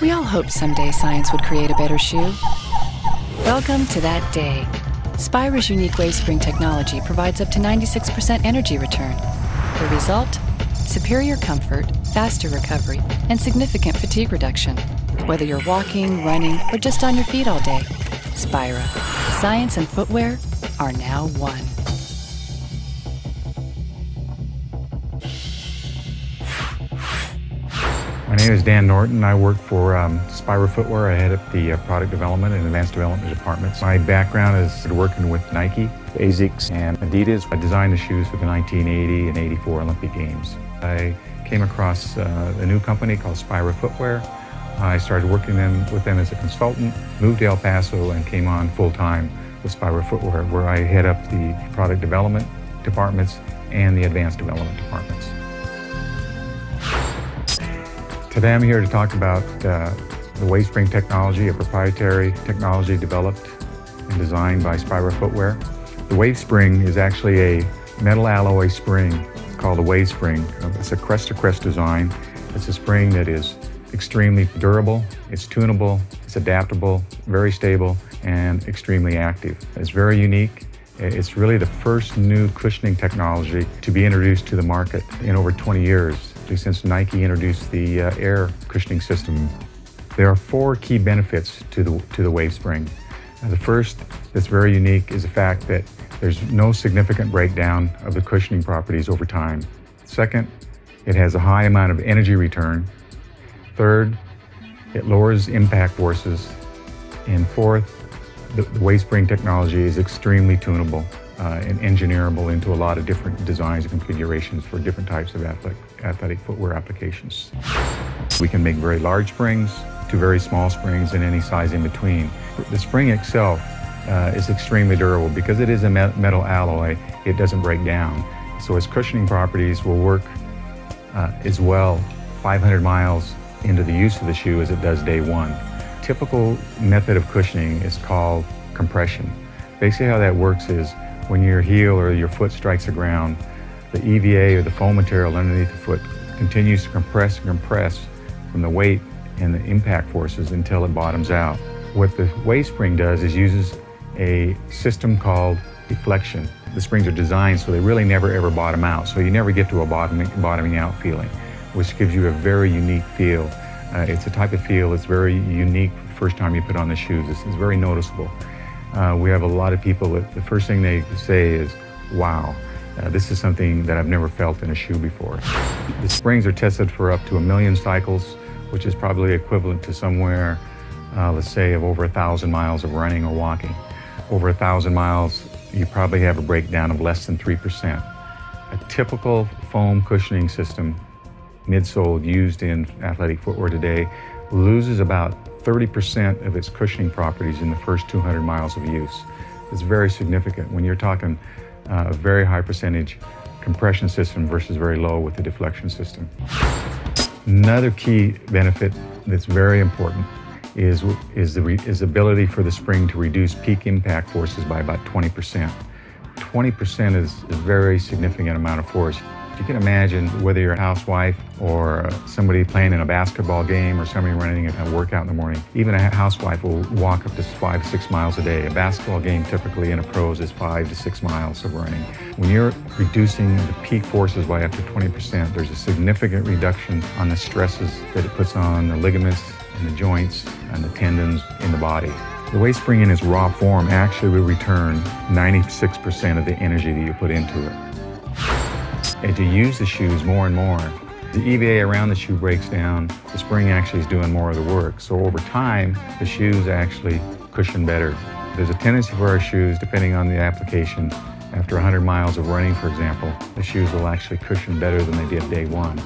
We all hoped someday science would create a better shoe. Welcome to that day. Spira's unique WaveSpring technology provides up to 96% energy return. The result? Superior comfort, faster recovery, and significant fatigue reduction. Whether you're walking, running, or just on your feet all day, Spira. Science and footwear are now one. My name is Dan Norton. I work for Spira Footwear. I head up the product development and advanced development departments. My background is working with Nike, ASICS, and Adidas. I designed the shoes for the 1980 and 84 Olympic Games. I came across a new company called Spira Footwear. I started working with them as a consultant, moved to El Paso, and came on full-time with Spira Footwear, where I head up the product development departments and the advanced development departments. Today I'm here to talk about the WaveSpring Technology, a proprietary technology developed and designed by Spira Footwear. The WaveSpring is actually a metal alloy spring called a WaveSpring. It's a crest-to-crest design. It's a spring that is extremely durable, it's tunable, it's adaptable, very stable, and extremely active. It's very unique. It's really the first new cushioning technology to be introduced to the market in over 20 years, since Nike introduced the air cushioning system. There are 4 key benefits to the WaveSpring. The first that's very unique is the fact that there's no significant breakdown of the cushioning properties over time. Second, it has a high amount of energy return. Third, it lowers impact forces. And fourth, the WaveSpring technology is extremely tunable and engineerable into a lot of different designs and configurations for different types of athletic footwear applications. We can make very large springs to very small springs and any size in between. The spring itself is extremely durable. Because it is a metal alloy, it doesn't break down. So its cushioning properties will work as well 500 miles into the use of the shoe as it does day one. Typical method of cushioning is called compression. Basically how that works is when your heel or your foot strikes the ground, the EVA or the foam material underneath the foot continues to compress and compress from the weight and the impact forces until it bottoms out. What the WaveSpring does is uses a system called deflection. The springs are designed so they really never ever bottom out, so you never get to a bottoming out feeling, which gives you a very unique feel. It's a type of feel that's very unique the first time you put on the shoes. It's very noticeable. We have a lot of people that the first thing they say is, wow, this is something that I've never felt in a shoe before. The springs are tested for up to 1 million cycles, which is probably equivalent to somewhere, let's say, of over 1,000 miles of running or walking. Over 1,000 miles, you probably have a breakdown of less than 3%. A typical foam cushioning system, midsole used in athletic footwear today, loses about 30% of its cushioning properties in the first 200 miles of use. It's very significant when you're talking a very high percentage compression system versus very low with the deflection system. Another key benefit that's very important is the ability for the spring to reduce peak impact forces by about 20%. 20% is a very significant amount of force. You can imagine whether you're a housewife or somebody playing in a basketball game or somebody running a workout in the morning. Even a housewife will walk up to 5 to 6 miles a day. A basketball game typically in a pros is 5 to 6 miles of running. When you're reducing the peak forces by up to 20%, there's a significant reduction on the stresses that it puts on the ligaments and the joints and the tendons in the body. The WaveSpring in its raw form actually will return 96% of the energy that you put into it. As you use the shoes more and more, the EVA around the shoe breaks down, the spring actually is doing more of the work. So over time, the shoes actually cushion better. There's a tendency for our shoes, depending on the application, after 100 miles of running, for example, the shoes will actually cushion better than they did day one.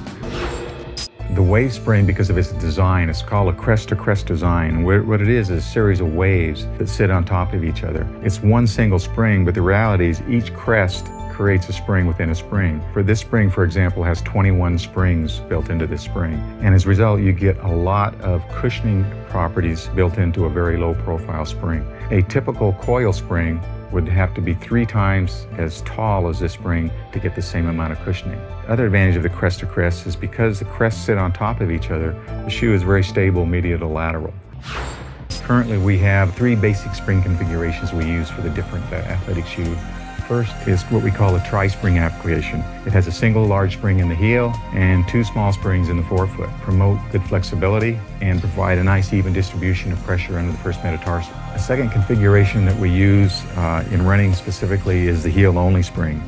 The WaveSpring, because of its design, it's called a crest-to-crest design. What it is a series of waves that sit on top of each other. It's one single spring, but the reality is each crest creates a spring within a spring. For this spring, for example, has 21 springs built into this spring. And as a result, you get a lot of cushioning properties built into a very low profile spring. A typical coil spring would have to be 3 times as tall as this spring to get the same amount of cushioning. The other advantage of the crest to crest is because the crests sit on top of each other, the shoe is very stable medial to lateral. Currently we have 3 basic spring configurations we use for the different athletic shoe. First is what we call a tri-spring application. It has a single large spring in the heel and 2 small springs in the forefoot. Promote good flexibility and provide a nice even distribution of pressure under the first metatarsal. A second configuration that we use in running specifically is the heel-only spring.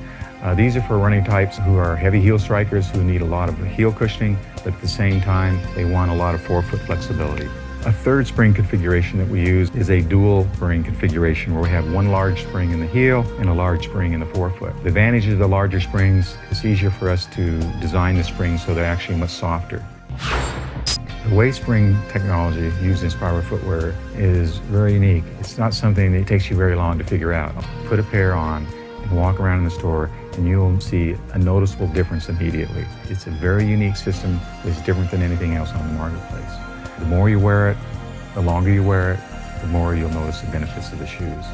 These are for running types who are heavy heel strikers who need a lot of heel cushioning, but at the same time they want a lot of forefoot flexibility. A third spring configuration that we use is a dual spring configuration where we have 1 large spring in the heel and a large spring in the forefoot. The advantage of the larger springs, it's easier for us to design the springs so they're actually much softer. The WaveSpring technology used in Spira footwear is very unique. It's not something that takes you very long to figure out. Put a pair on and walk around in the store and you'll see a noticeable difference immediately. It's a very unique system. It's different than anything else on the marketplace. The more you wear it, the longer you wear it, the more you'll notice the benefits of the shoes.